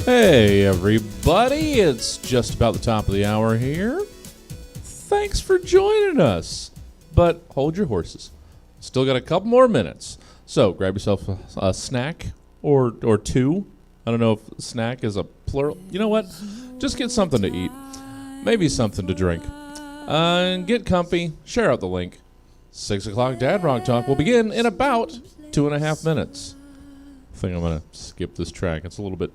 Hey everybody, it's just about the top of the hour here. Thanks for joining us. But hold your horses. Still got a couple more minutes. So grab yourself a snack or two. I don't know if snack is a plural. You know what? Just get something to eat. Maybe something to drink. And get comfy. Share out the link. 6 o'clock Dad Rock Talk will begin in about 2.5 minutes. I think I'm going to skip this track. It's a little bit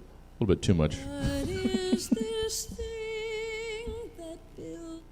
too much. What is this thing that builds?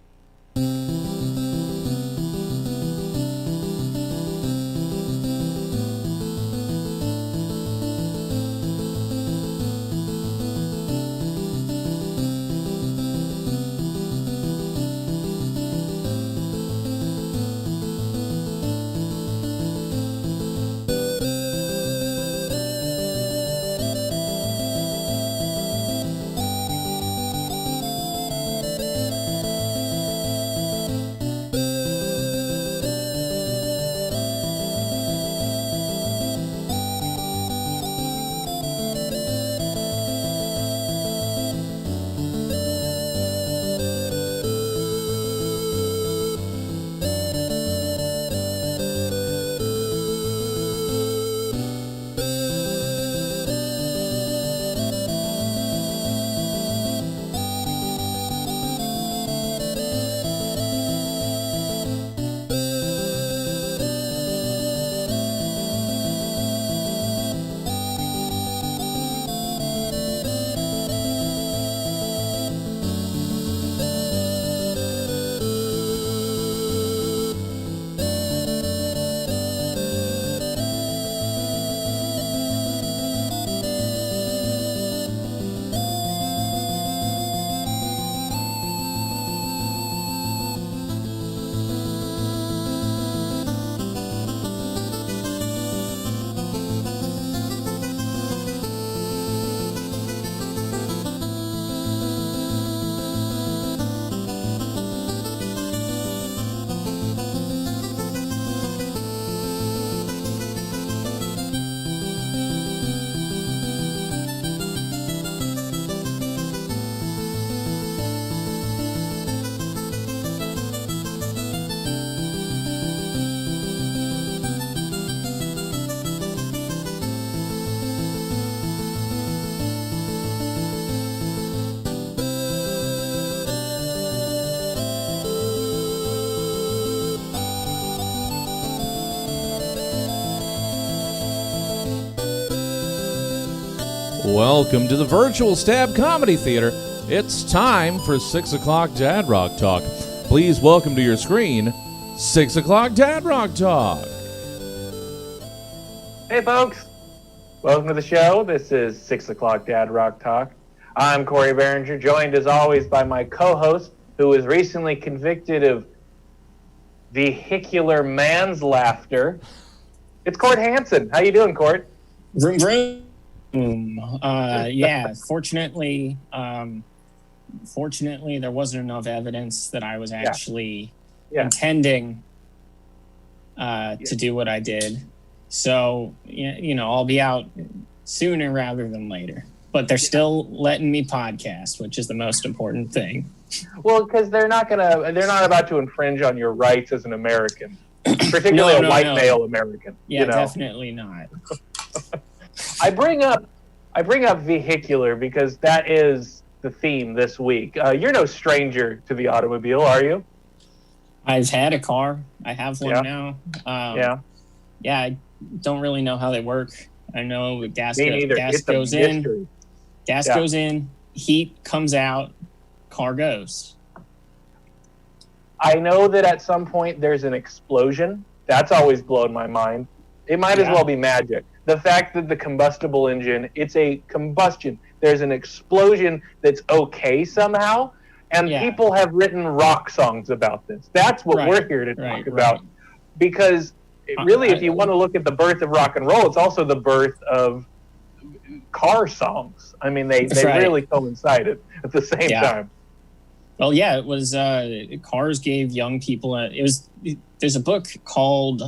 Welcome to the Virtual Stab Comedy Theater. It's time for 6 o'clock Dad Rock Talk. Please welcome to your screen, 6 o'clock Dad Rock Talk. Hey folks, welcome to the show. This is 6 o'clock Dad Rock Talk. I'm Corey Behringer, joined as always by my co-host, who was recently convicted of vehicular manslaughter. It's Court Hansen. How you doing, Court? Vroom vroom. Yeah, fortunately there wasn't enough evidence that I was actually intending to do what I did. So, you know, I'll be out sooner rather than later. But they're still letting me podcast, which is the most important thing. Well, because they're not about to infringe on your rights as an American, particularly a white male American. Yeah, definitely not. I bring up vehicular because that is the theme this week. You're no stranger to the automobile, are you? I've had a car. I have one now. Yeah, I don't really know how they work. I know gas goes in, goes in, heat comes out, car goes. I know that at some point there's an explosion. That's always blown my mind. It might as well be magic. The fact that the combustible engine, it's a combustion. There's an explosion that's okay somehow. And people have written rock songs about this. That's what we're here to talk about. Because really, if you want to look at the birth of rock and roll, it's also the birth of car songs. I mean, they really coincided at the same time. Well, yeah, it was cars gave young people there's a book called,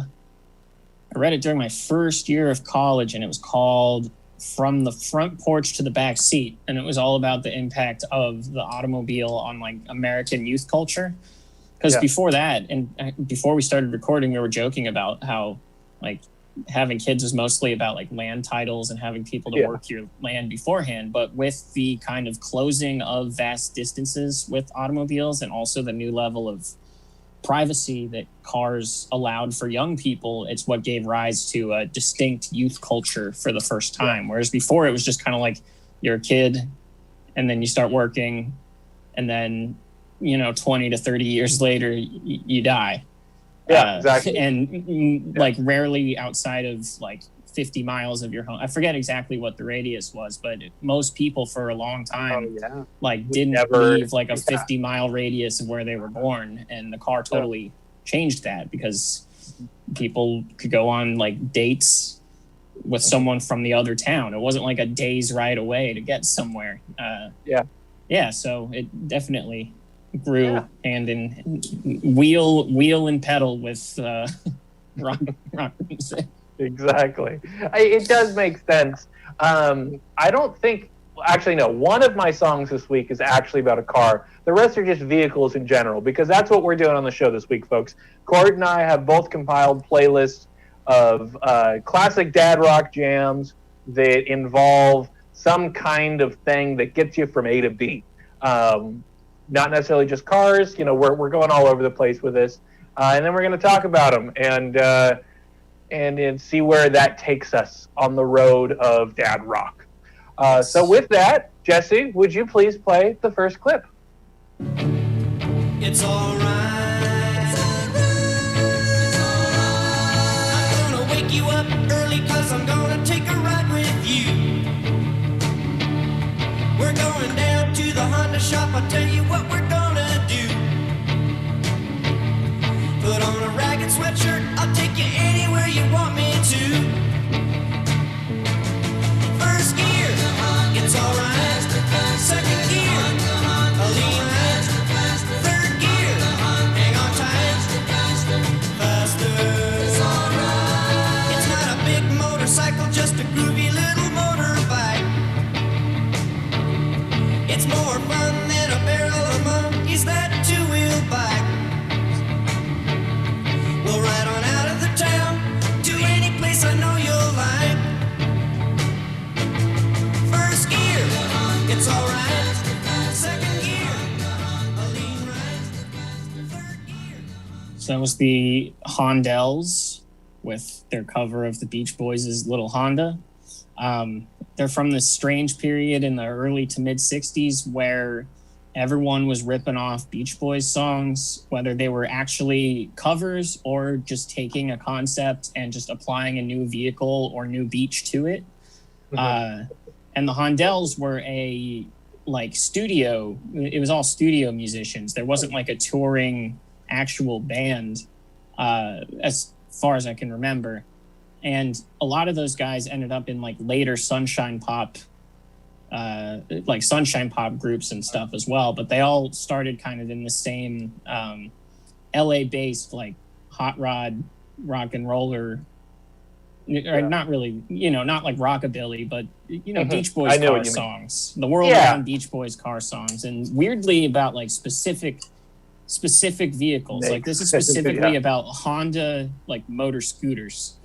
I read it during my first year of college, and it was called from the front porch to the back seat, and it was all about the impact of the automobile on like American youth culture. Because before that, and before we started recording, we were joking about how like having kids was mostly about like land titles and having people to work your land beforehand. But with the kind of closing of vast distances with automobiles, and also the new level of privacy that cars allowed for young people, it's what gave rise to a distinct youth culture for the first time. Whereas before it was just kind of like you're a kid and then you start working, and then 20 to 30 years later you die. Exactly. And like rarely outside of like 50 miles of your home. I forget exactly what the radius was, but most people for a long time didn't leave like a 50-mile radius of where they were born, and the car totally changed that, because people could go on like dates with someone from the other town. It wasn't like a day's ride away to get somewhere. So it definitely grew hand in wheel and pedal with rock music. Exactly. It does make sense. I don't think, actually, no, one of my songs this week is actually about a car. The rest are just vehicles in general, because that's what we're doing on the show this week, folks. Court and I have both compiled playlists of classic dad rock jams that involve some kind of thing that gets you from A to B. Not necessarily just cars. We're going all over the place with this. And then we're going to talk about them and see where that takes us on the road of dad rock. So with that, Jesse, would you please play the first clip? It's all right. It's all right. I'm gonna wake you up early, 'cause I'm gonna take a ride with you. We're going down to the Honda shop. I'll tell you what we're gonna do. Put on a ragged sweatshirt, I'll take you anywhere you want me to. First gear, it's alright. Second gear, a lean right. Third gear, hang on tight. Faster, it's alright. It's not a big motorcycle, just a groovy little motorbike. It's more fun than a barrel of monkeys, that two-wheel bike. We'll ride on out of the town to any place I know you'll like. First gear, it's alright. Second gear, a lean right. Third gear. So that was the Hondells with their cover of the Beach Boys' Little Honda. They're from this strange period in the early to mid 60s where everyone was ripping off Beach Boys songs, whether they were actually covers or just taking a concept and just applying a new vehicle or new beach to it. And the Hondells were it was all studio musicians. There wasn't like a touring actual band as far as I can remember. And a lot of those guys ended up in like later sunshine pop groups and stuff as well. But they all started kind of in the same LA based like hot rod rock and roller, or not really, not like rockabilly, but Beach Boys car songs, the world around Beach Boys car songs, and weirdly about like specific vehicles. Like this is specifically about Honda like motor scooters.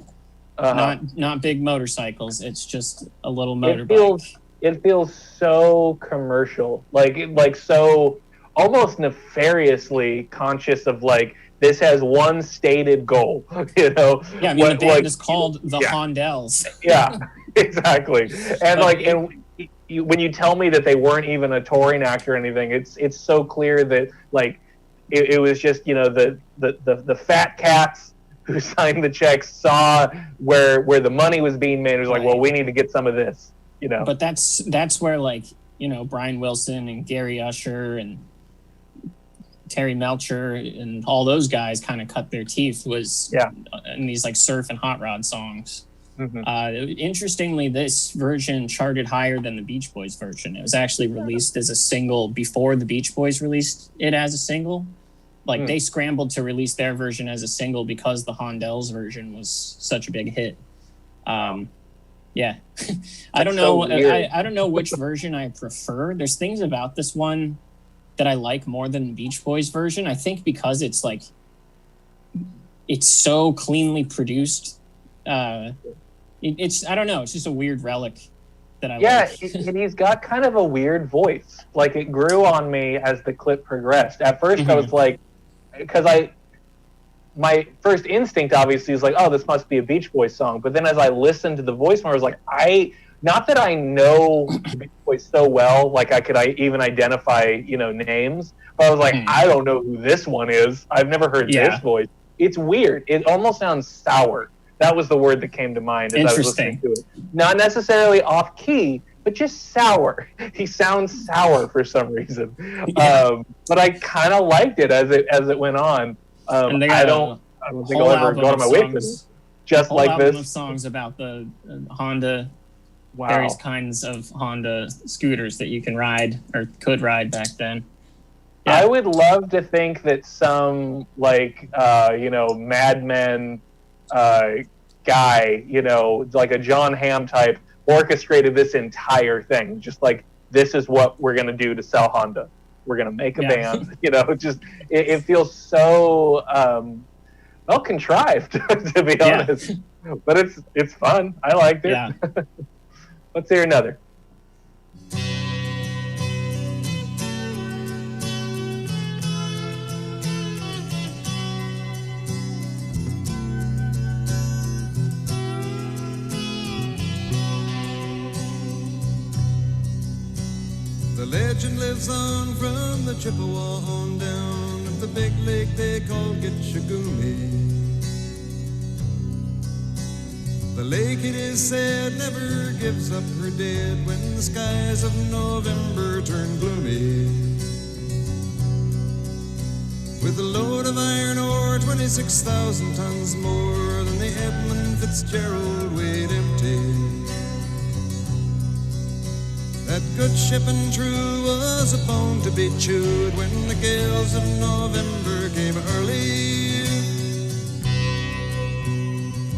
Not big motorcycles. It's just a little motorbike. It feels so commercial, like so almost nefariously conscious of like this has one stated goal. Yeah, I mean the band is called the Hondells. Yeah, exactly. And when you tell me that they weren't even a touring act or anything, it's so clear that like it was just the fat cats who signed the checks saw where the money was being made. It was like, well, we need to get some of this, But that's where like, Brian Wilson and Gary Usher and Terry Melcher and all those guys kind of cut their teeth was in these like surf and hot rod songs. Interestingly, this version charted higher than the Beach Boys version. It was actually released as a single before the Beach Boys released it as a single. Like they scrambled to release their version as a single because the Hondells version was such a big hit. Yeah. I don't know. I don't know which version I prefer. There's things about this one that I like more than the Beach Boys version. I think because it's like, it's so cleanly produced. It's I don't know. It's just a weird relic that I like. And he's got kind of a weird voice. Like, it grew on me as the clip progressed. At first, I was like, because my first instinct obviously is like, oh, this must be a Beach Boys song. But then as I listened to the voice more, I was like, not that I know the Beach Boys so well, like I could even identify, names. But I was like, I don't know who this one is. I've never heard this voice. It's weird. It almost sounds sour. That was the word that came to mind as I was listening to it. Not necessarily off key, but just sour. He sounds sour for some reason. But I kind of liked it as it went on. I don't think I'll ever go to my way for this. Just like this. Of songs about the Honda, various kinds of Honda scooters that you can ride or could ride back then. Yeah. I would love to think that some Mad Men guy, like a John Hamm type, orchestrated this entire thing. Just like, this is what we're going to do to sell Honda. We're going to make a band, it feels so, contrived, to be honest. But it's fun. I liked it. Yeah. Let's hear another. The legend lives on from the Chippewa on down of the big lake they call Gitchagumi. The lake, it is said, never gives up her dead when the skies of November turn gloomy. With a load of iron ore, 26,000 tons more than the Edmund Fitzgerald weighed empty. That good ship and true was a bone to be chewed when the gales of November came early.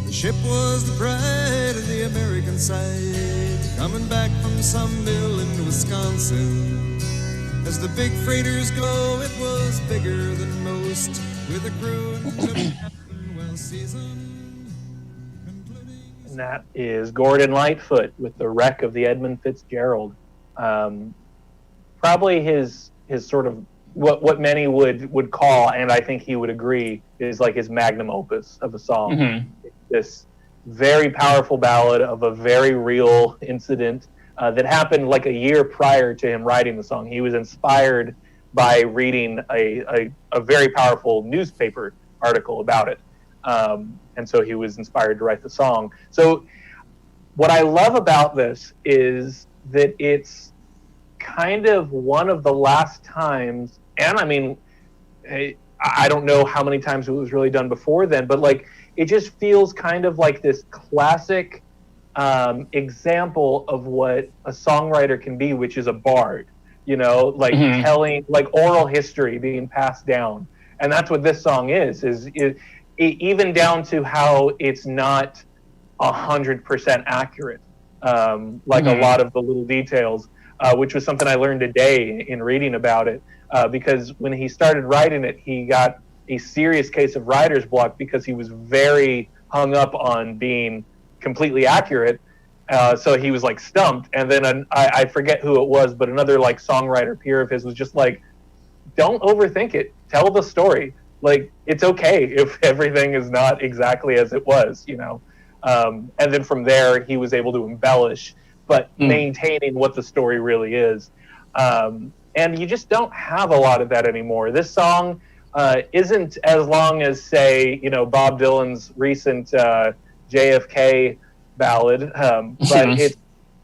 The ship was the pride of the American side, coming back from some mill in Wisconsin. As the big freighters go, it was bigger than most, with a crew and captain well seasoned. And that is Gordon Lightfoot with The Wreck of the Edmund Fitzgerald. Probably his sort of what many would call, and I think he would agree, is like his magnum opus of a song. Mm-hmm. This very powerful ballad of a very real incident that happened like a year prior to him writing the song. He was inspired by reading a very powerful newspaper article about it. And so he was inspired to write the song. So what I love about this is that it's kind of one of the last times, and I mean, I don't know how many times it was really done before then, but like, it just feels kind of like this classic example of what a songwriter can be, which is a bard, like telling, like oral history being passed down. And that's what this song is even down to how it's not 100% accurate. Like a lot of the little details, which was something I learned today in reading about it, because when he started writing it, he got a serious case of writer's block because he was very hung up on being completely accurate. So he was like stumped. And then I forget who it was, but another like songwriter peer of his was just like, don't overthink it. Tell the story. Like, it's okay if everything is not exactly as it was, And then from there, he was able to embellish, but maintaining what the story really is. And you just don't have a lot of that anymore. This song isn't as long as, say, Bob Dylan's recent JFK ballad, but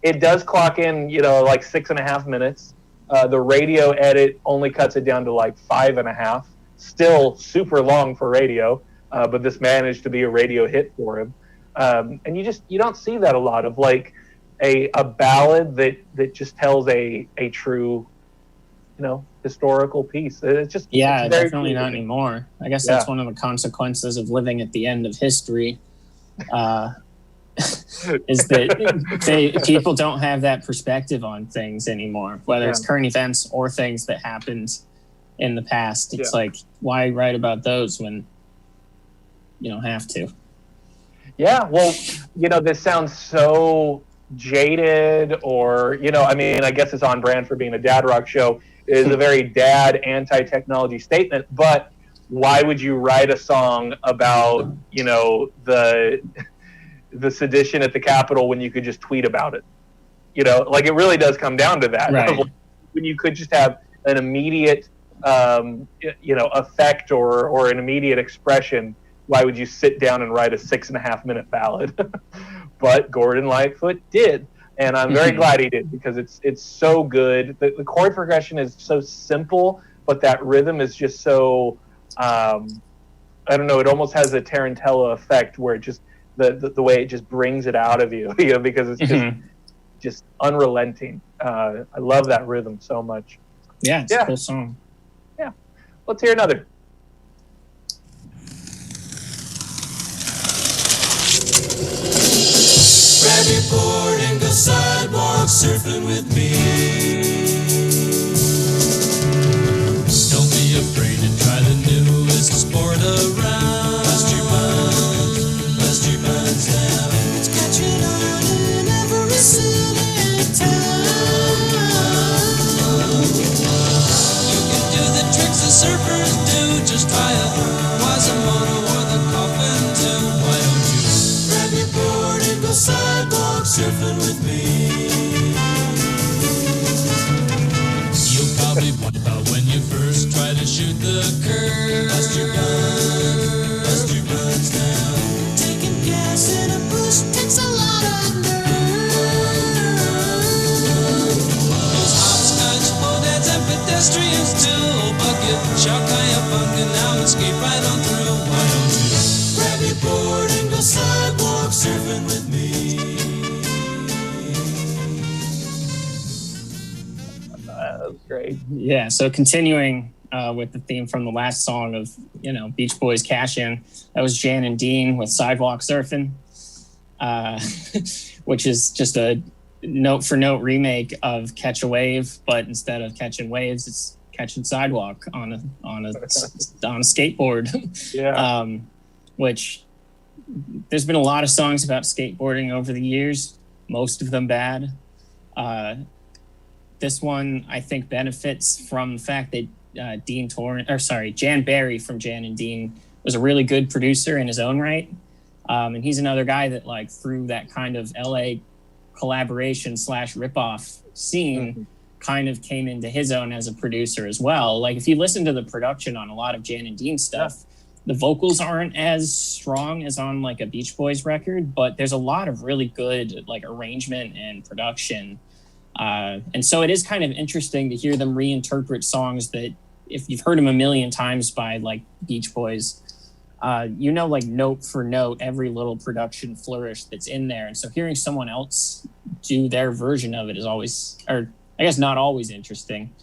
it does clock in, like 6.5 minutes. The radio edit only cuts it down to like 5.5. Still super long for radio, but this managed to be a radio hit for him. And you don't see that a lot of like a ballad that just tells a true, historical piece. It's just it's definitely not anymore. I guess that's one of the consequences of living at the end of history. is that people don't have that perspective on things anymore, whether it's current events or things that happened in the past. It's like, why write about those when you don't have to? Yeah, well, this sounds so jaded, or, I guess it's on brand for being a dad rock show. It is a very dad anti-technology statement, but why would you write a song about, the sedition at the Capitol when you could just tweet about it? It really does come down to that. Right. When you could just have an immediate, effect or an immediate expression, why would you sit down and write a 6.5-minute ballad? But Gordon Lightfoot did, and I'm very glad he did, because it's so good. The chord progression is so simple, but that rhythm is just so I don't know. It almost has a Tarantella effect, where it just the way it just brings it out of you, because it's just unrelenting. I love that rhythm so much. Yeah, it's a cool song. Yeah, let's hear another. Grab your board and go sidewalk surfing with me. Don't be afraid to try the newest sport around. Bust your buns down. It's catching on in every city and town. You can do the tricks the surfers do. Just try a Quasimodo or the coffin too. Why don't you grab your board and go sidewalk surfing with me? You'll probably wonder about when you first try to shoot the curve. Bust your buns down. Taking gas in a bush takes a lot of nerve. Those hopscotch modads and pedestrians too. Bucket, shark, kayak, bunga, now escape right on through. Why don't you grab your board and go sidewalk surfing with me? That was great. Yeah, so continuing with the theme from the last song of, Beach Boys Cash In, that was Jan and Dean with Sidewalk Surfing, which is just a note-for-note remake of Catch a Wave, but instead of catching waves, it's catching sidewalk on a skateboard. Yeah. Which there's been a lot of songs about skateboarding over the years, most of them bad. This one, I think, benefits from the fact that Jan Barry from Jan and Dean was a really good producer in his own right. And he's another guy that, through that kind of LA collaboration / ripoff scene, kind of came into his own as a producer as well. If you listen to the production on a lot of Jan and Dean stuff, the vocals aren't as strong as on a Beach Boys record, but there's a lot of really good arrangement and production. And so it is kind of interesting to hear them reinterpret songs that, if you've heard them a million times by Beach Boys, note for note, every little production flourish that's in there. And so hearing someone else do their version of it is always, or I guess not always, interesting.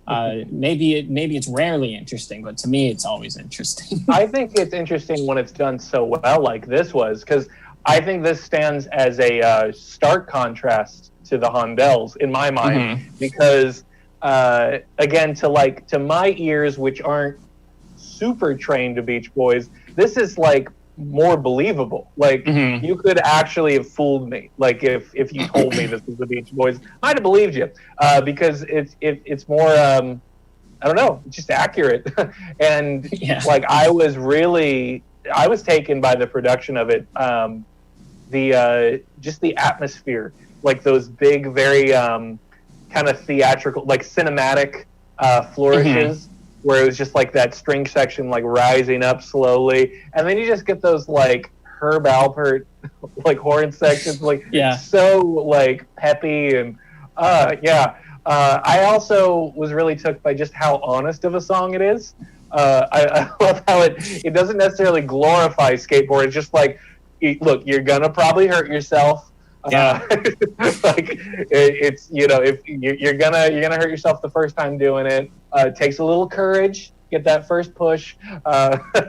Maybe it's rarely interesting, but to me, it's always interesting. I think it's interesting when it's done so well, like this was, because I think this stands as a stark contrast to the Hondells in my mind, because again, to my ears, which aren't super trained to Beach Boys, this is more believable. You could actually have fooled me. If you told me this was the Beach Boys, I'd have believed you, because it's more I don't know, it's just accurate. And I was taken by the production of it, just the atmosphere, those big, very kind of theatrical, cinematic flourishes, where it was just that string section rising up slowly, and then you just get those Herb Alpert horn sections, so peppy, and I also was really took by just how honest of a song it is. I love how it doesn't necessarily glorify skateboard. It's just look, you're gonna probably hurt yourself. It's if you're gonna hurt yourself the first time doing it. It takes a little courage, get that first push.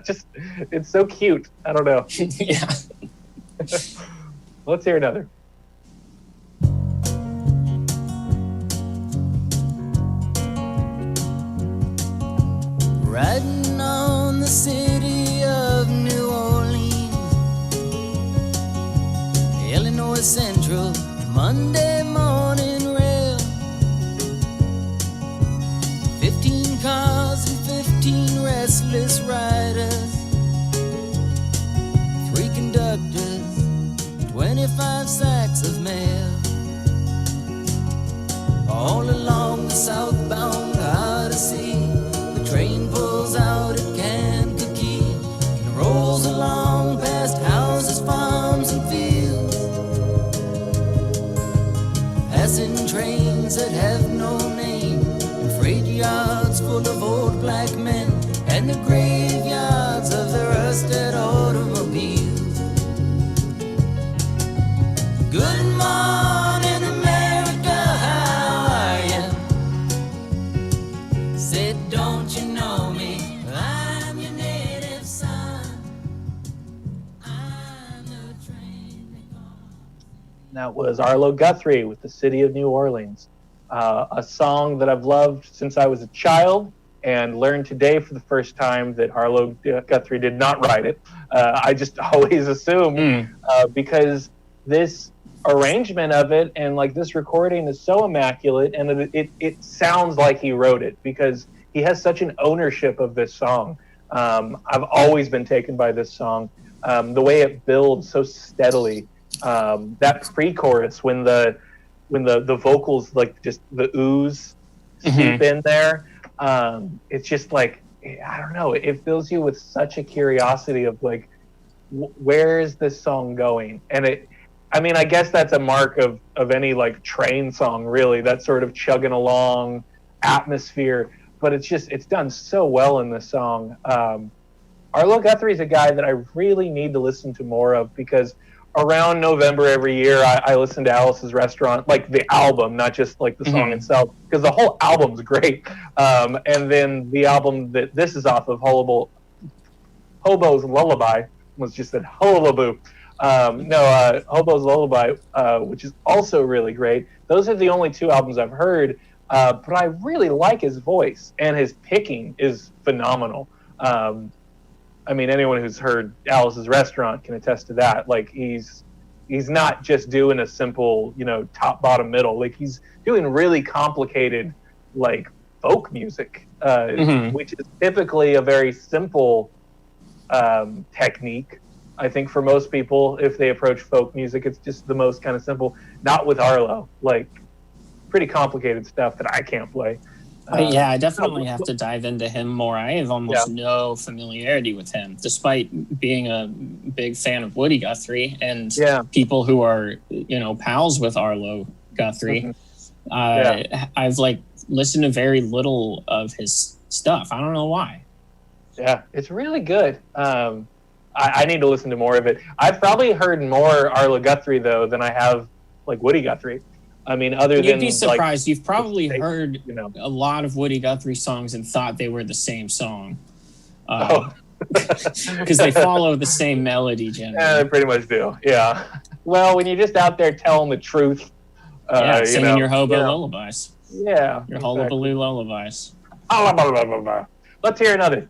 Just it's so cute. I don't know. Let's hear another. Riding on the city of New Orleans, Illinois Central, Monday morning rail. 15 cars and 15 restless riders, 3 conductors, 25 sacks of mail. All along the southbound Odyssey, the train pulls out at Kankakee and rolls along past houses, farms, and fields, passing trains that have no name, and freight yards full of old black men, and the graveyards of the rusted automobiles. Good morning, America, how are you? Said, don't you know me? I'm your native son. I'm the train that goes. That was Arlo Guthrie with The City of New Orleans. A song that I've loved since I was a child, and learned today for the first time that Arlo Guthrie did not write it. I just always assumed because this arrangement of it and like this recording is so immaculate, and it sounds like he wrote it because he has such an ownership of this song. I've always been taken by this song. The way it builds so steadily. That pre-chorus when the vocals like just the ooze seep in there. It's just like, I don't know, it fills you with such a curiosity of like, where is this song going? And I guess that's a mark of any like train song, really, that sort of chugging along atmosphere, but it's done so well in this song. Arlo Guthrie is a guy that I really need to listen to more of, because around November every year, I listen to Alice's Restaurant, like the album, not just like the song itself, because the whole album's great. And then the album that this is off of, Hobo's Lullaby, was just said Hullaboo. Hobo's Lullaby, which is also really great. Those are the only 2 albums I've heard, but I really like his voice, and his picking is phenomenal. Anyone who's heard Alice's Restaurant can attest to that. Like, he's not just doing a simple, top, bottom, middle. Like, he's doing really complicated, like, folk music, which is typically a very simple technique. I think for most people, if they approach folk music, it's just the most kind of simple. Not with Arlo. Like, pretty complicated stuff that I can't play. I definitely have to dive into him more. I have almost no familiarity with him, despite being a big fan of Woody Guthrie and people who are, pals with Arlo Guthrie. I've listened to very little of his stuff. I don't know why. Yeah, it's really good. I need to listen to more of it. I've probably heard more Arlo Guthrie, though, than I have Woody Guthrie. You'd be surprised. You've probably heard a lot of Woody Guthrie songs and thought they were the same song. Because they follow the same melody generally. Yeah, they pretty much do. Yeah. Well, when you're just out there telling the truth. Singing your hobo lullabies. Yeah. Your hullabaloo lullabies. Let's hear another.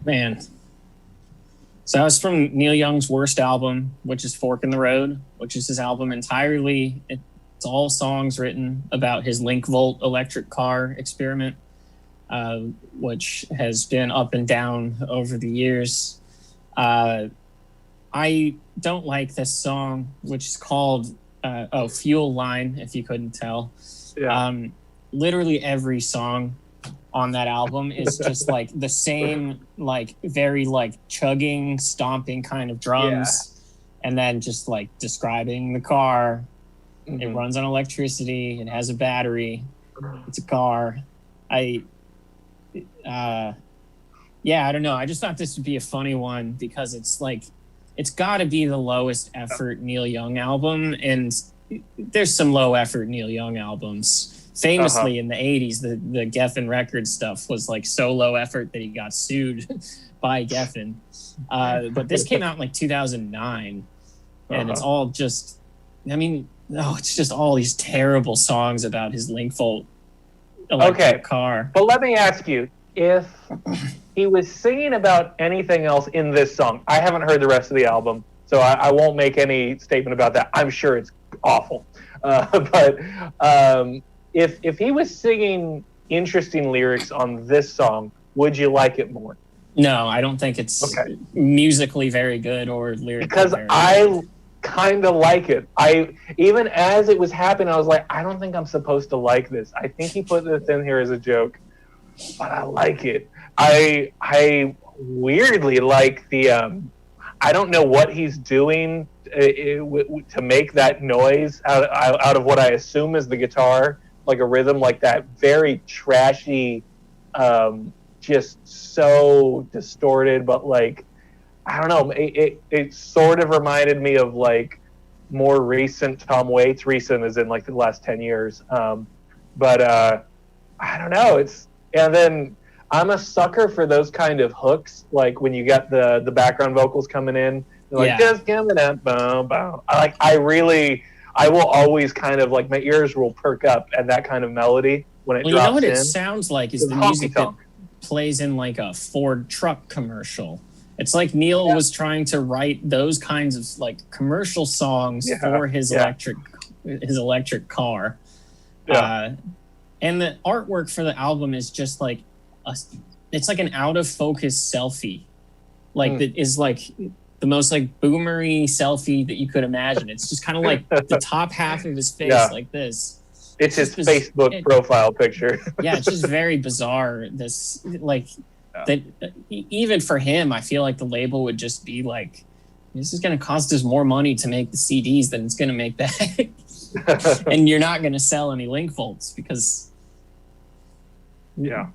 Man. So that was from Neil Young's worst album, which is Fork in the Road, which is his album entirely. It's all songs written about his Link Volt electric car experiment, which has been up and down over the years. I don't like this song, which is called Fuel Line, if you couldn't tell. Yeah. Literally every song on that album is just like the same, like very like chugging, stomping kind of drums, and then just like describing the car. Mm-hmm. It runs on electricity. It has a battery. It's a car. I don't know. I just thought this would be a funny one because it's like, it's got to be the lowest effort Neil Young album, and there's some low effort Neil Young albums. Famously, in the 80s, the Geffen Records stuff was like so low effort that he got sued by Geffen. But this came out in like 2009, and it's all just, it's just all these terrible songs about his Link Volt electric car. But let me ask you, if he was singing about anything else in this song, I haven't heard the rest of the album, so I won't make any statement about that. I'm sure it's awful. But if he was singing interesting lyrics on this song, would you like it more? No, I don't think it's musically very good or lyrically because I kind of like it. Even as it was happening, I was like, I don't think I'm supposed to like this. I think he put this in here as a joke, but I like it. I weirdly like the I don't know what he's doing to make that noise out of what I assume is the guitar, like a rhythm like that, very trashy, just so distorted, but like, I don't know, it sort of reminded me of like more recent Tom Waits, recent as in like the last 10 years. But I don't know, and then I'm a sucker for those kind of hooks, like when you get the background vocals coming in, they're like, just give me that, boom, boom. I will always kind of like, my ears will perk up at that kind of melody when it drops in. You know what it sounds like is the music that plays in like a Ford truck commercial. It's like Neil was trying to write those kinds of like commercial songs for his electric car. Yeah. And the artwork for the album is just like it's like an out of focus selfie. Like that is like the most like boomery selfie that you could imagine. It's just kind of like the top half of his face like this. It's his Facebook profile picture. It's just very bizarre. This like that even for him, I feel like the label would just be like, this is going to cost us more money to make the CDs than it's going to make that. And you're not going to sell any Link Volts because the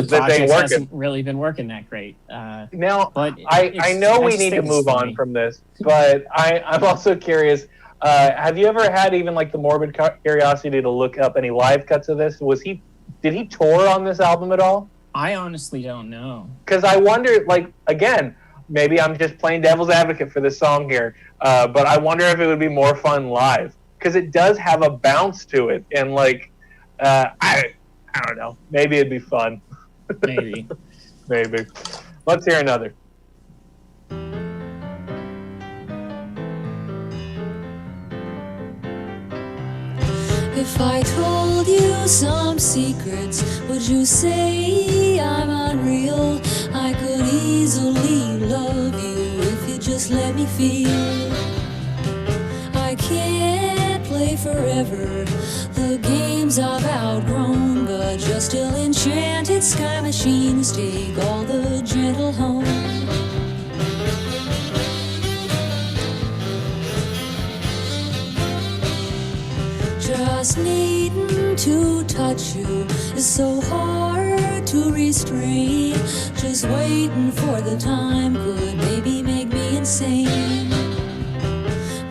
project hasn't really been working that great. Now, but I know we need to move on from this, but I'm also curious. Have you ever had even like the morbid curiosity to look up any live cuts of this? Did he tour on this album at all? I honestly don't know. Because I wonder, like, again, maybe I'm just playing devil's advocate for this song here, but I wonder if it would be more fun live. Because it does have a bounce to it, and like, I don't know. Maybe it'd be fun. Maybe. Maybe. Let's hear another. If I told you some secrets, would you say I'm unreal? I could easily love you if you just let me feel. I can't play forever the games I've outgrown, but just till enchanted sky machines take all the gentle home. Just needing to touch you is so hard to restrain. Just waiting for the time could maybe make me insane.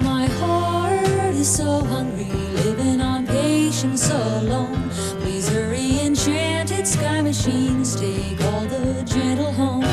My heart is so hungry, living on patience alone. Please hurry, enchanted sky machines, take all the gentle home.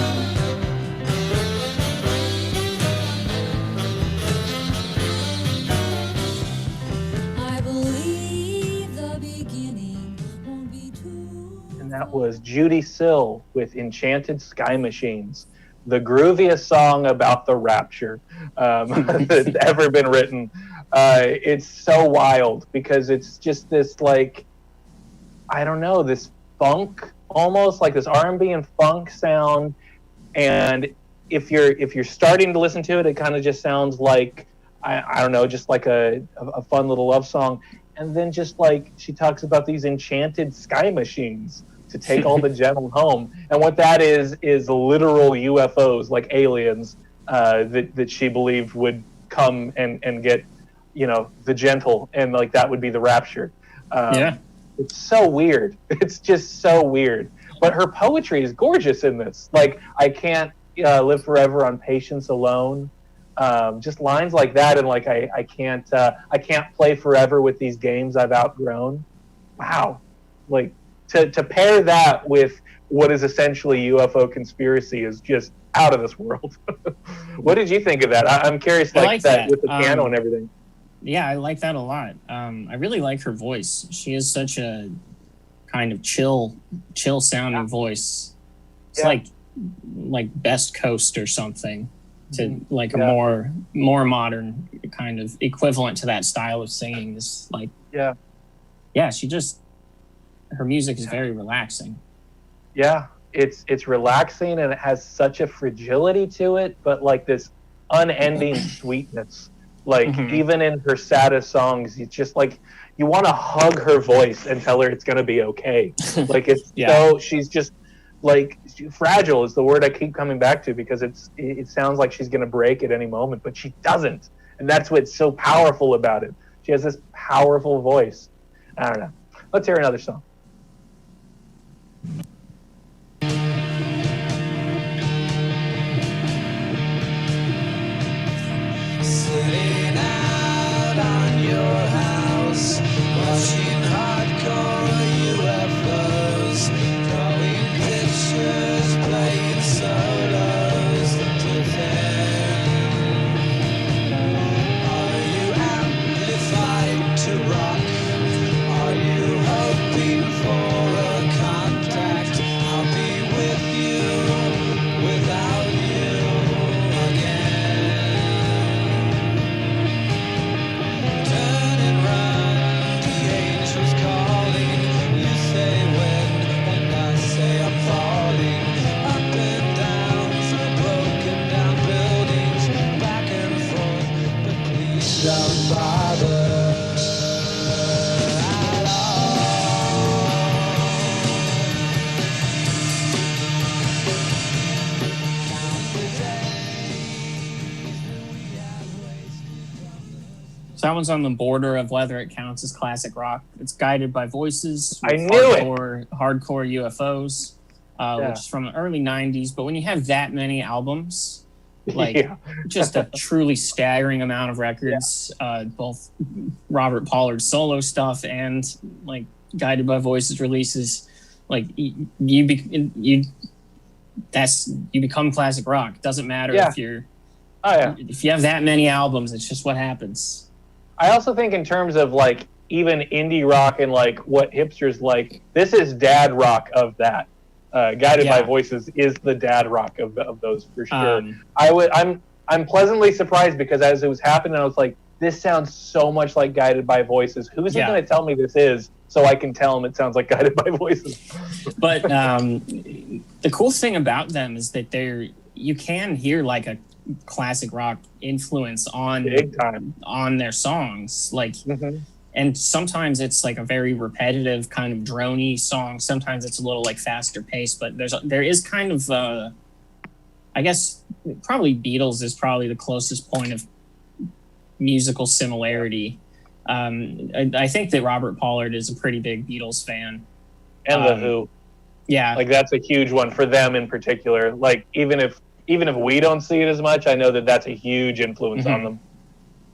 that was Judy Sill with Enchanted Sky Machines, the grooviest song about the rapture that's ever been written. It's so wild because it's just this, like, I don't know, this funk, almost like this R&B and funk sound. And if you're starting to listen to it, it kind of just sounds like, I don't know, just like a fun little love song. And then just like she talks about these enchanted sky machines to take all the gentle home. And what that is literal UFOs, like aliens, that she believed would come and get, the gentle, and like that would be the rapture. It's so weird. It's just so weird. But her poetry is gorgeous in this. Like, I can't live forever on patience alone. Just lines like that, and like I can't play forever with these games I've outgrown. Wow, like to pair that with what is essentially UFO conspiracy is just out of this world. What did you think of that? I'm curious, like that with the piano and everything. Yeah, I like that a lot. I really like her voice. She has such a kind of chill sounding voice. It's like Best Coast or something. To like a more modern kind of equivalent to that style of singing. Is like she just, her music is very relaxing. Yeah, it's relaxing, and it has such a fragility to it, but like this unending sweetness. Like even in her saddest songs, it's just like you want to hug her voice and tell her it's going to be okay. Like it's so, she's just like, fragile is the word I keep coming back to, because it sounds like she's going to break at any moment, but she doesn't. And that's what's so powerful about it. She has this powerful voice. I don't know. Let's hear another song. Sitting out on your house, watching hardcore UFOs, drawing pictures, playing solos to them. Are you amplified to rock? Are you hoping for a contact? I'll be with you without you again. Turn and run, the angels calling. You say when, and I say I'm falling. Up and down, broken down buildings, back and forth, but please don't bother at all. Count the days we have wasted. So that one's on the border of whether it counts as classic rock. It's Guided by Voices. I knew it. Hardcore UFOs, which is from the early 90s. But when you have that many albums, like just a truly staggering amount of records, both Robert Pollard's solo stuff and like Guided by Voices releases, like you become classic rock. Doesn't matter if you're if you have that many albums, it's just what happens. I also think in terms of like even indie rock and like what hipsters like, this is dad rock of that. Guided by Voices is the dad rock of those for sure. I'm pleasantly surprised, because as it was happening, I was like, this sounds so much like Guided by Voices. Who's going to tell me this is, so I can tell them it sounds like Guided by Voices? But the cool thing about them is that you can hear like a classic rock influence on their songs, like and sometimes it's like a very repetitive kind of drony song, sometimes it's a little like faster paced, but there is kind of I guess probably Beatles is probably the closest point of musical similarity. I think that Robert Pollard is a pretty big Beatles fan, and the Who, like that's a huge one for them in particular. Like even if we don't see it as much, I know that that's a huge influence on them.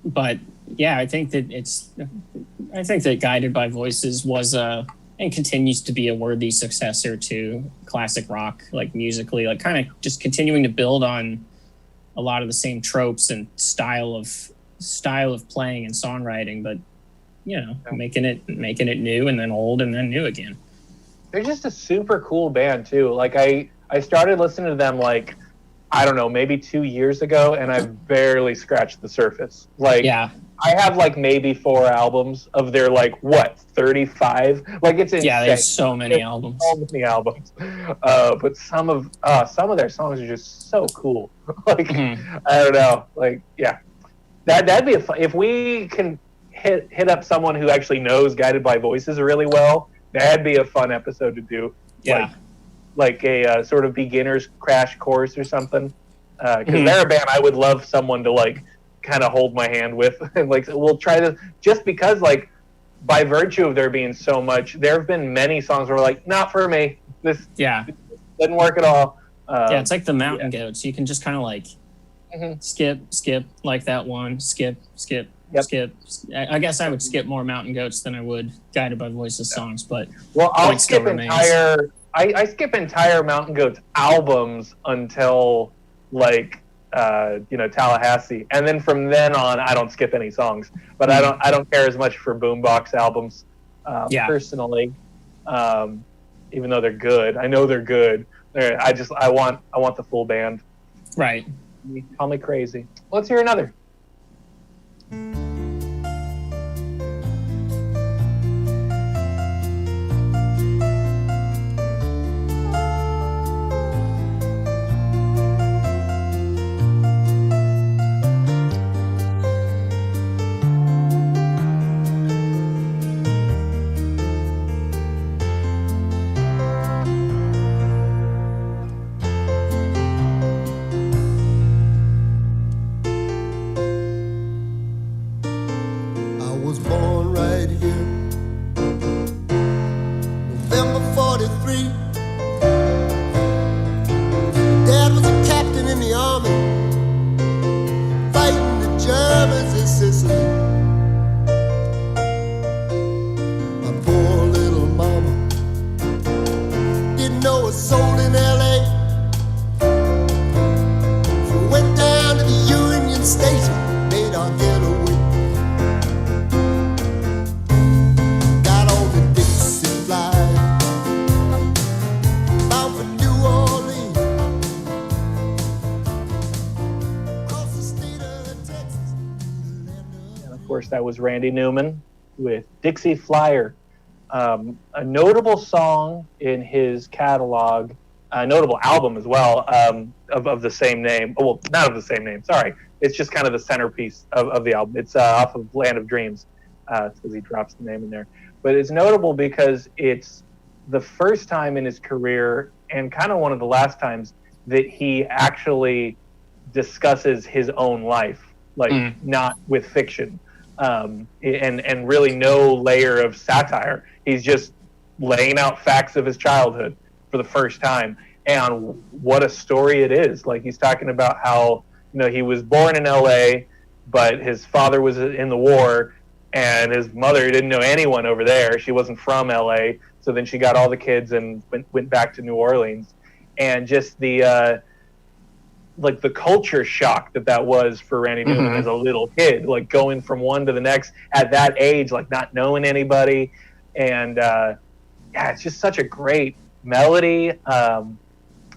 But I think that Guided by Voices was and continues to be a worthy successor to classic rock, like musically, like kind of just continuing to build on a lot of the same tropes and style of playing and songwriting, but making it new and then old and then new again. they're just a super cool band too. Like I started listening to them like, I don't know, maybe 2 years ago, and I've barely scratched the surface. Like, Yeah. I have like maybe 4 albums of their like what 35. Like it's insane. Yeah, there's so many albums. So many albums. But some of their songs are just so cool. Like I don't know. Like yeah, that'd be a fun, if we can hit up someone who actually knows Guided by Voices really well. That'd be a fun episode to do. Yeah. Like a sort of beginner's crash course or something. Because they're a band I would love someone to like kind of hold my hand with. And like we'll try to, just because like by virtue of there being so much, there have been many songs where like, not for me. This didn't work at all. Yeah, it's like the Mountain Goats. You can just kind of like skip like that one, skip. I guess I would skip more Mountain Goats than I would Guided by Voices songs, but well, I'll skip entire. I skip entire Mountain Goats albums until like Tallahassee, and then from then on I don't skip any songs. But I don't care as much for boombox albums personally, even though they're good. I know they're good. I want the full band. Right. Call me crazy. Let's hear another. That was Randy Newman with Dixie Flyer, a notable song in his catalog, a notable album as well, of the same name. Oh, well, not of the same name, sorry. It's just kind of the centerpiece of the album. It's off of Land of Dreams, because he drops the name in there. But it's notable because it's the first time in his career, and kind of one of the last times, that he actually discusses his own life, like not with fiction. And really no layer of satire. He's just laying out facts of his childhood for the first time, and what a story it is. Like he's talking about how he was born in LA, but his father was in the war, and his mother didn't know anyone over there. She wasn't from LA, so then she got all the kids and went back to New Orleans, and just the like the culture shock that was for Randy Newman as a little kid, like going from one to the next at that age, like not knowing anybody. And it's just such a great melody. And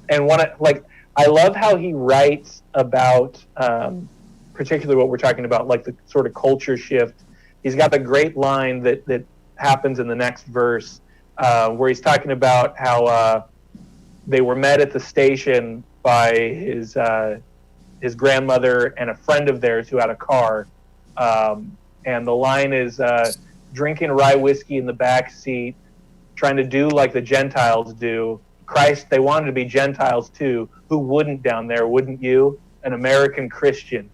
I love how he writes about particularly what we're talking about, like the sort of culture shift. He's got the great line that happens in the next verse where he's talking about how they were met at the station by his grandmother and a friend of theirs who had a car, and the line is drinking rye whiskey in the back seat, trying to do like the Gentiles do. Christ, they wanted to be Gentiles too. Who wouldn't down there? Wouldn't you? An American Christian,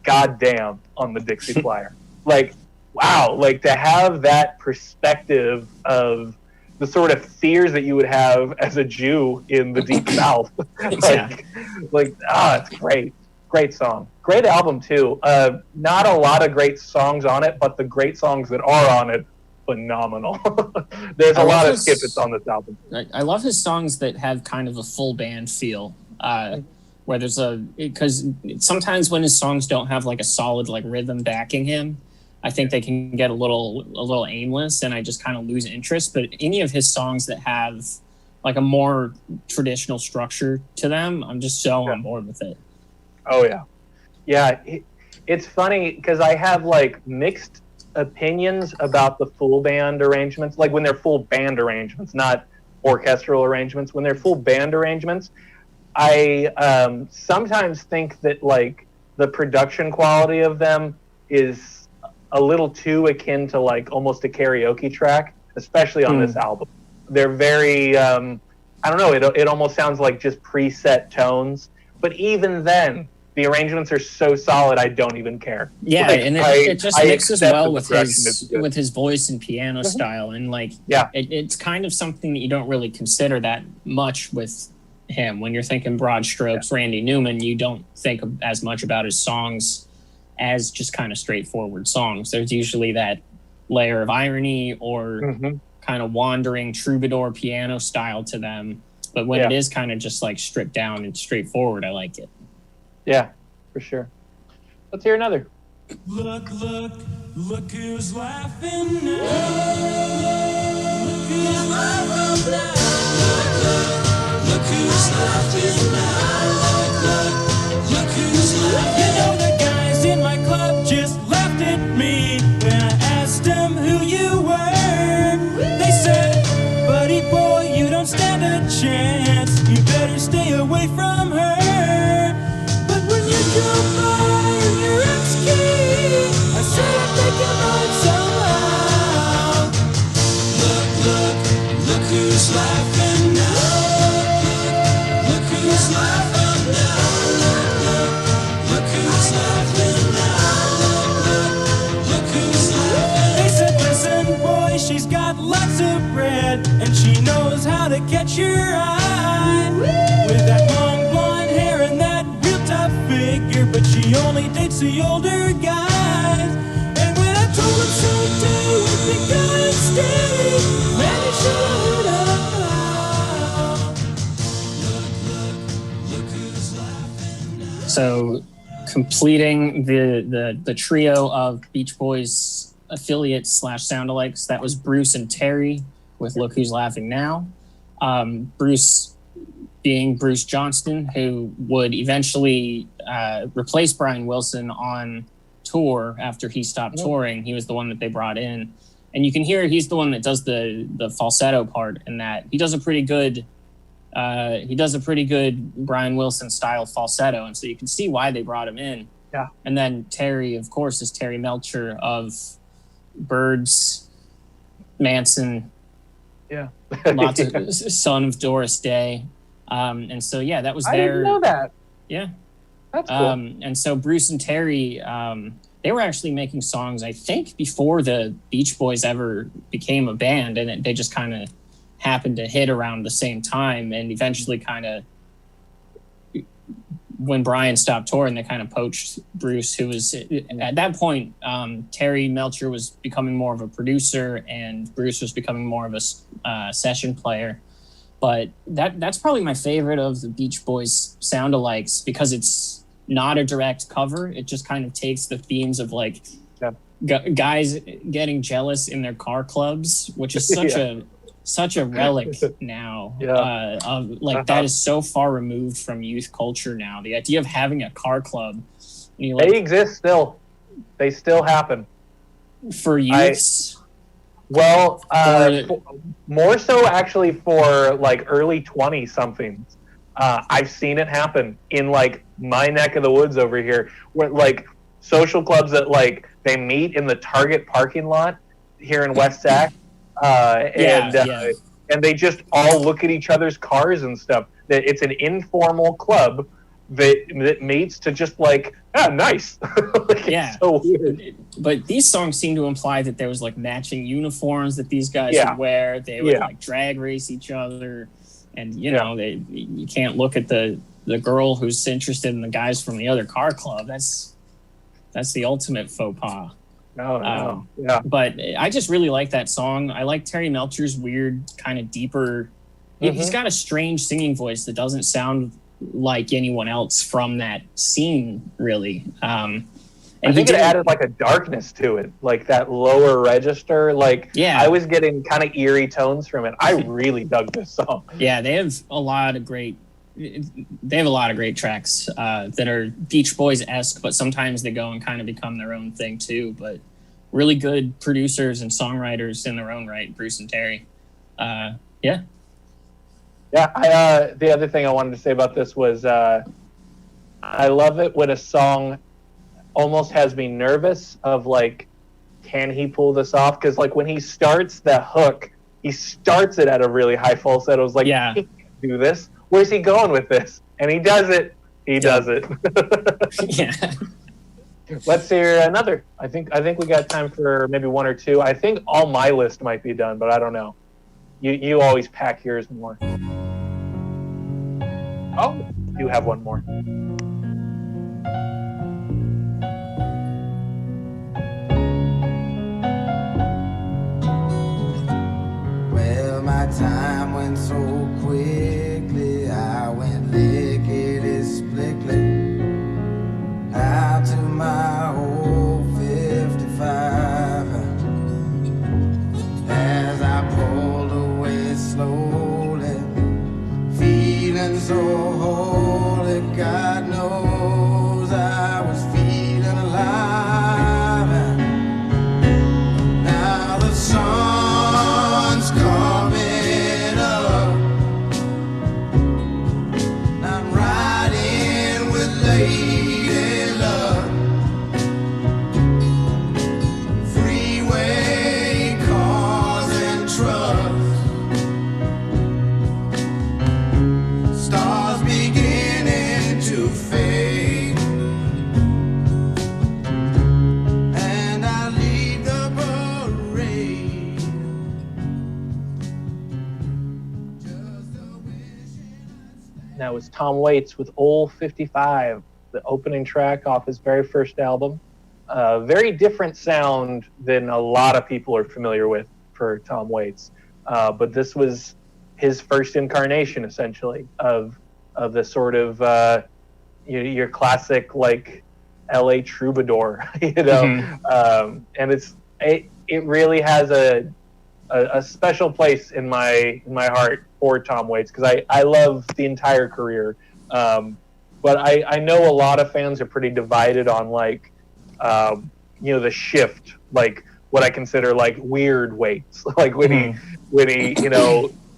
goddamn, on the Dixie Flyer. Like, wow! Like to have that perspective of the sort of fears that you would have as a Jew in the Deep South. It's great song. Great album too. Not a lot of great songs on it, but the great songs that are on it, phenomenal. There's a lot of skip-its on this album. I love his songs that have kind of a full band feel, where there's because sometimes when his songs don't have like a solid like rhythm backing him, I think they can get a little aimless, and I just kind of lose interest. But any of his songs that have like a more traditional structure to them, I'm just so on board with it. Oh yeah. It's funny because I have like mixed opinions about the full band arrangements, like when they're full band arrangements, not orchestral arrangements. When they're full band arrangements, I sometimes think that like the production quality of them is a little too akin to like almost a karaoke track, especially on this album. They're very I don't know, it almost sounds like just preset tones, but even then the arrangements are so solid, I don't even care. Yeah, like, and it just mixes well with with his voice and piano style, and like it's kind of something that you don't really consider that much with him. When you're thinking broad strokes, Randy Newman, you don't think as much about his songs as just kind of straightforward songs. There's usually that layer of irony or kind of wandering troubadour piano style to them. But when it is kind of just like stripped down and straightforward, I like it. Yeah, for sure. Let's hear another. Look who's laughing now. Look who's laughing now. Look who's laughing now. Look who's laughing. You know the guys in my club just laughed at me when I asked them who you were. They said, buddy boy, you don't stand a chance. You better stay away from her. Who's laughing now? Look who's laughing now. Look who's laughing now. Look who's laughing. They said, listen, boy, she's got lots of bread, and she knows how to catch your eye. With that long blonde hair and that real tough figure, but she only dates the older guys. And when I told him so too, I think I'd stay. Man, he should have. So completing the trio of Beach Boys affiliates / soundalikes, that was Bruce and Terry with Look Who's Laughing Now. Bruce being Bruce Johnston, who would eventually replace Brian Wilson on tour after he stopped touring. He was the one that they brought in. And you can hear he's the one that does the falsetto part, in that he does a pretty good Brian Wilson style falsetto, and so you can see why they brought him in. Yeah. And then Terry, of course, is Terry Melcher of Byrds, Manson. Yeah. Lots of son of Doris Day. And so that was I their. didn't know that. Yeah. That's cool. And so Bruce and Terry, they were actually making songs, I think, before the Beach Boys ever became a band, and they just kind of happened to hit around the same time, and eventually kind of when Brian stopped touring, they kind of poached Bruce, who was at that point, Terry Melcher was becoming more of a producer and Bruce was becoming more of a session player. But that's probably my favorite of the Beach Boys sound-alikes, because it's not a direct cover. It just kind of takes the themes of like guys getting jealous in their car clubs, which is such a relic now. That is so far removed from youth culture now. The idea of having a car club, they exist still. They still happen for youths. More so actually for like early 20 somethings. I've seen it happen in like my neck of the woods over here, where like social clubs that like they meet in the Target parking lot here in West Sac. And they just all look at each other's cars and stuff. That it's an informal club that meets to just like, nice. It's so weird. But these songs seem to imply that there was like matching uniforms that these guys would wear. They would like drag race each other, and you can't look at the girl who's interested in the guys from the other car club. That's the ultimate faux pas. No. But I just really like that song. I like Terry Melcher's weird, kind of deeper. He's got a strange singing voice that doesn't sound like anyone else from that scene, really. And I think it added like a darkness to it, like that lower register. Like, yeah, I was getting kind of eerie tones from it. I really dug this song. Yeah, they have a lot of great tracks that are Beach Boys-esque, but sometimes they go and kind of become their own thing too. But really good producers and songwriters in their own right, Bruce and Terry. Yeah. The other thing I wanted to say about this was I love it when a song almost has me nervous of like, can he pull this off? Because like when he starts the hook, he starts it at a really high falsetto. I was like, yeah, he can't do this. Where's he going with this? And he does it. He does it. Yeah. Let's hear another. I think we got time for maybe one or two. I think all my list might be done, but I don't know. You always pack yours more. Oh, you have one more. Well, my time went so quickly, I went lickety-splickly out to my old 55. As I pulled away slowly, feeling so holy, God knows I was feeling alive. Now the sun's coming up, and I'm riding with Lady Luck. Freeway cars and trucks, stars beginning to fade, and I lead the parade. Just a wishing I'd stay. That was Tom Waits with Old 55, the opening track off his very first album. Very different sound than a lot of people are familiar with for Tom Waits. But this was his first incarnation, essentially, of the sort of your classic like LA troubadour, you know. And it really has a special place in my heart for Tom Waits, because I love the entire career. But I know a lot of fans are pretty divided on like the shift, like what I consider like weird Waits, like when he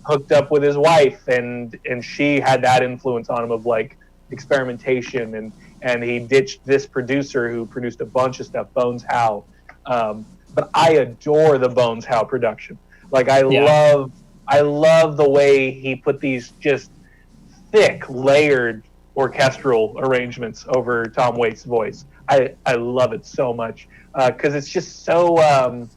hooked up with his wife and she had that influence on him of like experimentation, and he ditched this producer who produced a bunch of stuff, Bones Howe. But I adore the Bones Howe production. Like I love the way he put these just thick, layered orchestral arrangements over Tom Waits' voice. I love it so much because it's just so.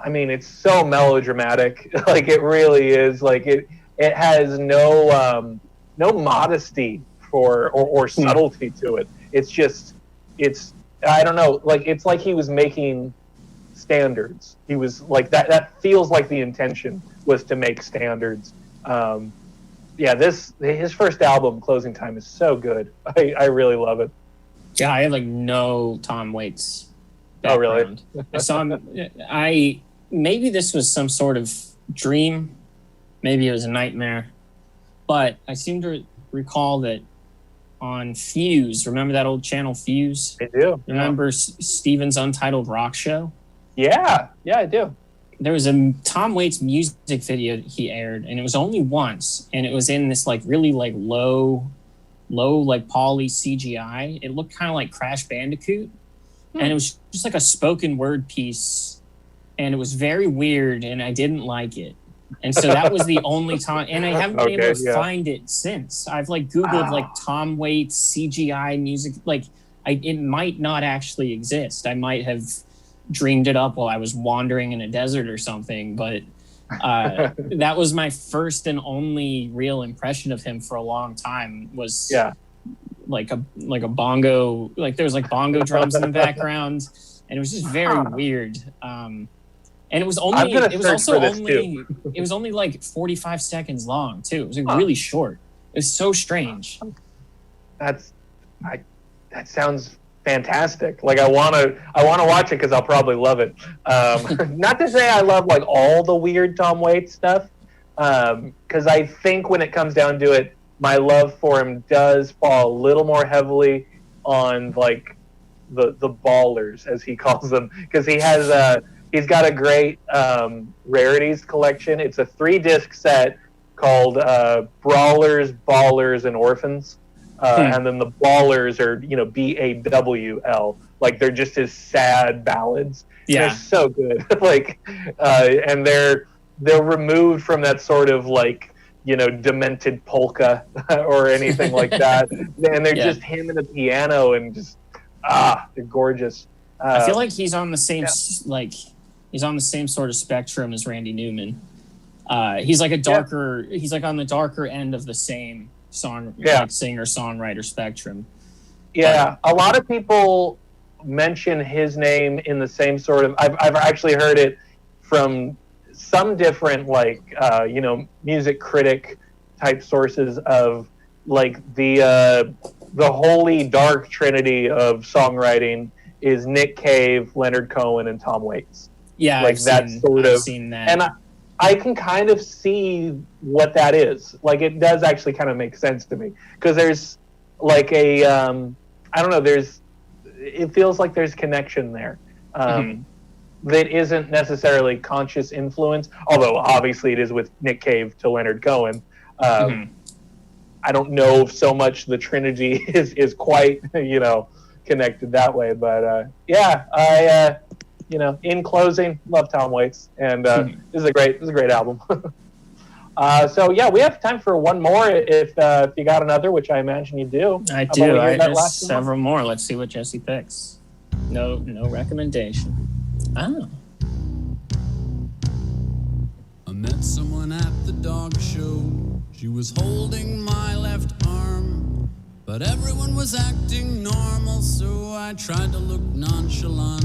It's so melodramatic. Like it really is. Like it has no modesty or subtlety to it. It's I don't know. Like it's like he was making standards. He was like that. That feels like the intention was to make standards. His first album, Closing Time, is so good. I really love it. Yeah, I have like no Tom Waits background. Oh, really? I saw him. Maybe this was some sort of dream. Maybe it was a nightmare. But I seem to recall that on Fuse, remember that old channel Fuse? I do. Remember Steven's Untitled Rock Show? Yeah, I do. There was a Tom Waits music video that he aired, and it was only once, and it was in this like really like low like poly CGI. It looked kind of like Crash Bandicoot, and it was just like a spoken word piece, and it was very weird, and I didn't like it. And so that was the only time, and I haven't been able to find it since. I've like Googled like Tom Waits CGI music, like it might not actually exist. I might have dreamed it up while I was wandering in a desert or something, but that was my first and only real impression of him for a long time. Was like a bongo, like there was like bongo drums in the background, and it was just very weird. And it was only it was only like 45 seconds long too. It was like really short. It was so strange. That sounds fantastic. Like I want to watch it because I'll probably love it. Not to say I love like all the weird Tom Waits stuff, because I think when it comes down to it, my love for him does fall a little more heavily on like the ballers, as he calls them, because he's got a great rarities collection. It's a 3-disc set called Brawlers, Ballers, and Orphans. And then the ballers are, BAWL. Like they're just his sad ballads. Yeah. They're so good. Like, and they're removed from that sort of like, demented polka or anything like that. And they're just him and the piano and just, they're gorgeous. I feel like he's on the same, he's on the same sort of spectrum as Randy Newman. He's like he's like on the darker end of the same singer-songwriter spectrum. Yeah, a lot of people mention his name in the same sort of. I've actually heard it from some different music critic type sources of like the holy dark trinity of songwriting is Nick Cave, Leonard Cohen, and Tom Waits. Yeah, like I've seen that, and I can kind of see what that is. Like, it does actually kind of make sense to me. Because there's, like, I don't know, it feels like there's connection there. That isn't necessarily conscious influence, although obviously it is with Nick Cave to Leonard Cohen. I don't know if so much the Trinity is quite, connected that way. But, in closing, love Tom Waits, and this is a great album. So yeah, we have time for one more if you got another, which I imagine you do. I do. I have several more. Let's see what Jesse picks. No recommendation. Oh. I met someone at the dog show. She was holding my left arm, but everyone was acting normal, so I tried to look nonchalant.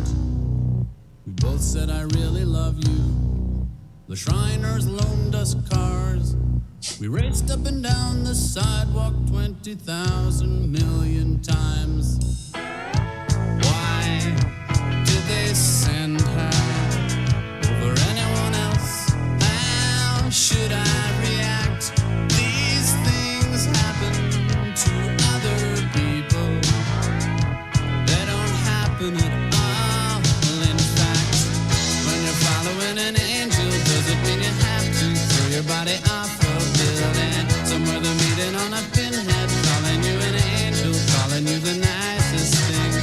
We both said, I really love you. The Shriners loaned us cars. We raced up and down the sidewalk 20,000 million times. Why did they send her over anyone else? How should I react? These things happen to other people. They don't happen at all. Body off a building, somewhere they're meeting on a pinhead, calling you an angel, calling you the nicest thing.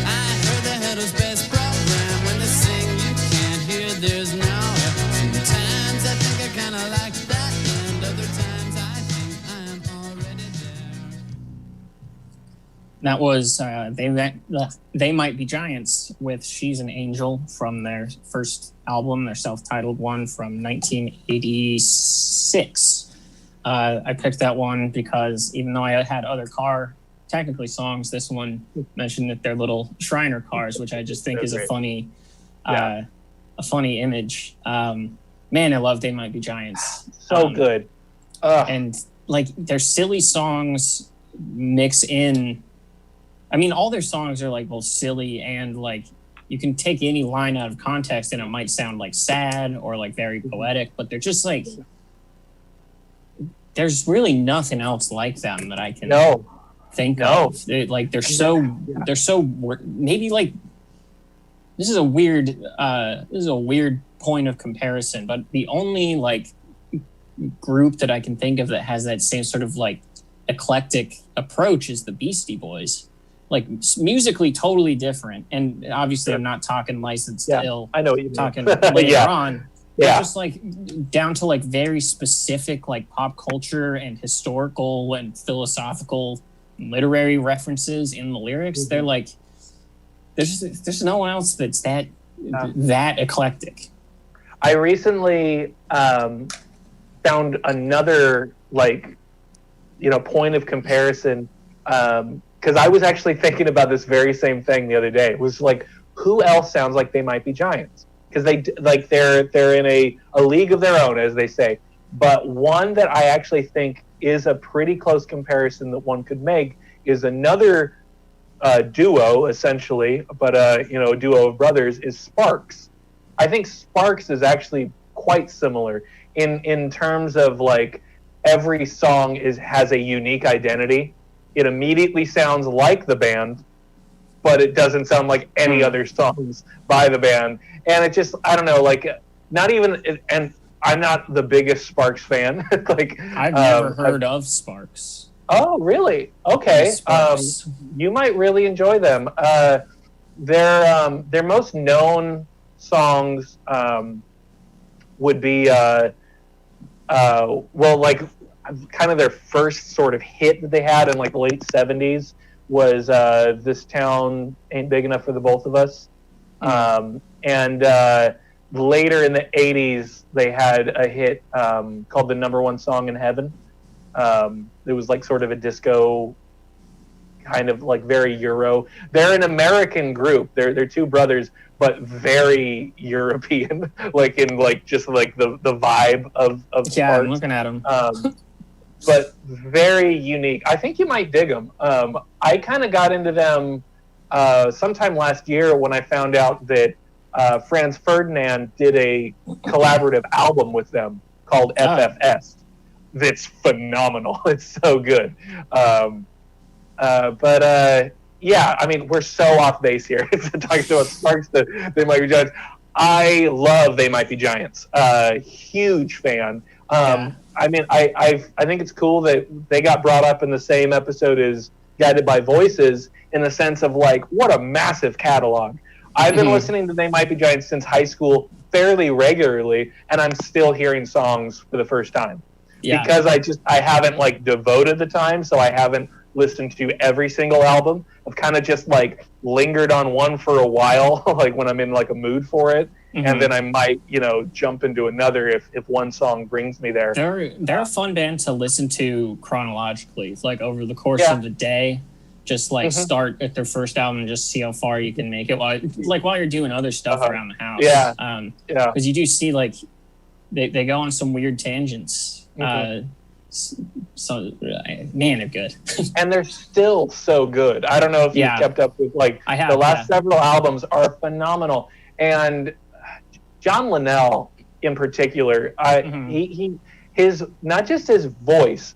I heard the Headless Best program when they sing, you can't hear, there's no air. Sometimes I think I kinda like that, and other times I think I'm already there. That was They Might Be Giants with She's an Angel from their first album, their self-titled one from 1986. I picked that one because even though I had other car technically songs, this one mentioned that they're little Shriner cars, which I just think is a funny image. Man, I love They Might Be Giants. So good. And like their silly songs mix in. I mean, all their songs are like both silly and like you can take any line out of context and it might sound like sad or like very poetic, but they're just like, there's really nothing else like them that I can think of. They're so maybe like, this is a weird point of comparison, but the only like group that I can think of that has that same sort of like eclectic approach is the Beastie Boys. Like musically totally different, and obviously I'm not talking Licensed to Ill. I know what you mean. Talking later on. They're just like down to like very specific like pop culture and historical and philosophical literary references in the lyrics. They're like there's no one else that's that eclectic. I recently found another point of comparison. Because I was actually thinking about this very same thing the other day. It was like, who else sounds like They Might Be Giants? Because they're in a league of their own, as they say. But one that I actually think is a pretty close comparison that one could make is another duo essentially, but a duo of brothers is Sparks. I think Sparks is actually quite similar in terms of like every song has a unique identity. It immediately sounds like the band, but it doesn't sound like any other songs by the band. And it just, I don't know, like not even, and I'm not the biggest Sparks fan. Like I've never heard of Sparks. Oh, really? Okay. You might really enjoy them. Their most known songs would be like kind of their first sort of hit that they had in like the late 70s was This Town Ain't Big Enough for the Both of Us. And later in the 80s, they had a hit called The Number One Song in Heaven. It was like sort of a disco kind of like very Euro. They're an American group. They're two brothers, but very European, like in like just like the vibe of Yeah, Sparks. I'm looking at them. But very unique. I think you might dig them. I kind of got into them sometime last year when I found out that Franz Ferdinand did a collaborative album with them called FFS. That's phenomenal. It's so good. Yeah, I mean, we're so off base here. Talking about Sparks, They Might Be Giants. I love They Might Be Giants. Huge fan. I mean, I think it's cool that they got brought up in the same episode as Guided by Voices in the sense of like, what a massive catalog. I've been listening to They Might Be Giants since high school fairly regularly, and I'm still hearing songs for the first time. Yeah. Because I haven't like devoted the time, so I haven't listened to every single album. I've kind of just like lingered on one for a while, like when I'm in like a mood for it. And then I might, jump into another if one song brings me there. They're a fun band to listen to chronologically, like over the course of the day. Just like start at their first album and just see how far you can make it while you're doing other stuff around the house. Yeah. Because you do see like they go on some weird tangents. So man, they're good. And they're still so good. I don't know if you've kept up with the last several albums are phenomenal. And John Linnell in particular, his not just his voice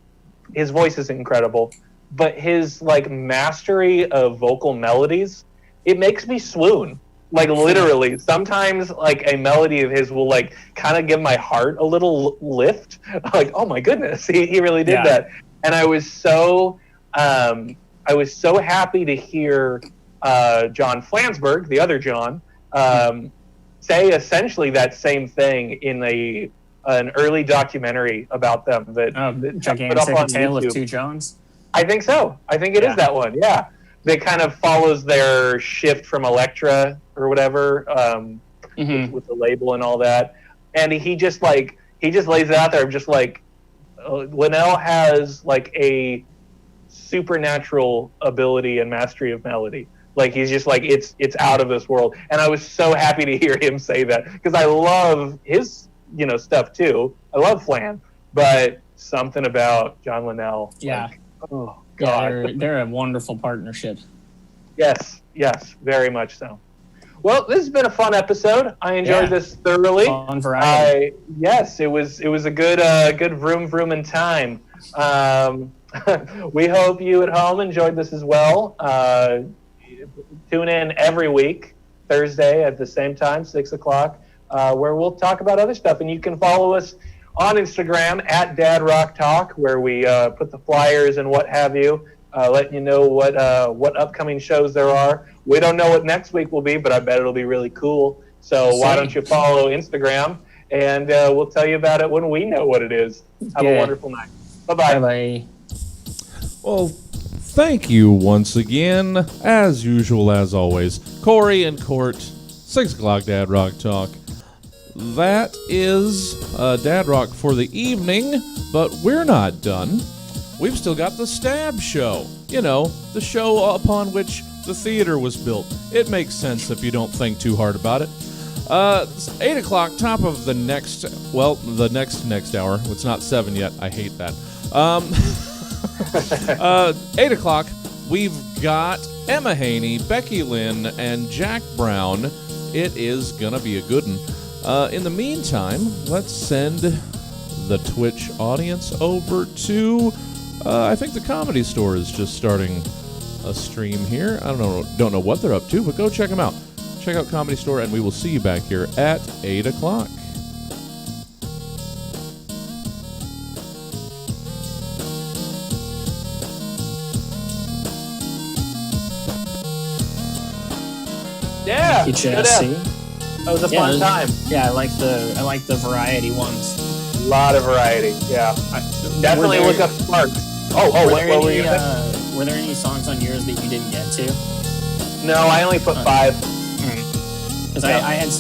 is incredible, but his like mastery of vocal melodies, it makes me swoon. Like literally, sometimes like a melody of his will like kind of give my heart a little lift. Like, oh my goodness, he really did that. And I was so happy to hear John Flansburgh, the other John, say essentially that same thing in an early documentary about them that put up on Tale YouTube. Of Two Johns. I think so. I think it is that one. Yeah. That kind of follows their shift from Elektra or whatever with the label and all that. And he just lays it out there. Just like Linnell has like a supernatural ability and mastery of melody. Like he's just like it's out of this world. And I was so happy to hear him say that because I love his stuff too. I love Flan, but something about John Linnell. Yeah. Like, oh God. Yeah, they're a wonderful partnership. Yes, very much so. Well, this has been a fun episode. I enjoyed this thoroughly. Fun variety. Yes, it was a good vroom in time. We hope you at home enjoyed this as well. Tune in every week, Thursday at the same time, 6:00, where we'll talk about other stuff. And you can follow us on Instagram at Dad Rock Talk, where we put the flyers and what have you, letting you know what upcoming shows there are. We don't know what next week will be, but I bet it'll be really cool. So why don't you follow Instagram, and we'll tell you about it when we know what it is. Have a wonderful night. Bye-bye. Bye-bye. Well, thank you once again, as usual, as always, Corey and Court, 6:00 Dad Rock Talk. That is Dad Rock for the evening, but we're not done. We've still got the Stab Show. The show upon which the theater was built. It makes sense if you don't think too hard about it. 8:00, top of the next hour. It's not 7 yet. I hate that. 8:00, we've got Emma Haney, Becky Lynn, and Jack Brown. It is going to be a good one. In the meantime, let's send the Twitch audience over to, I think the Comedy Store is just starting a stream here. I don't know what they're up to, but go check them out. Check out Comedy Store, and we will see you back here at 8 o'clock. Yeah. Thank you, good Jesse. That was a fun time. Yeah, I like the variety ones. A lot of variety. Yeah. Definitely Were there- look up Sparks. What were you saying? Were there any songs on yours that you didn't get to? No, I only put 5. Because Yeah. I had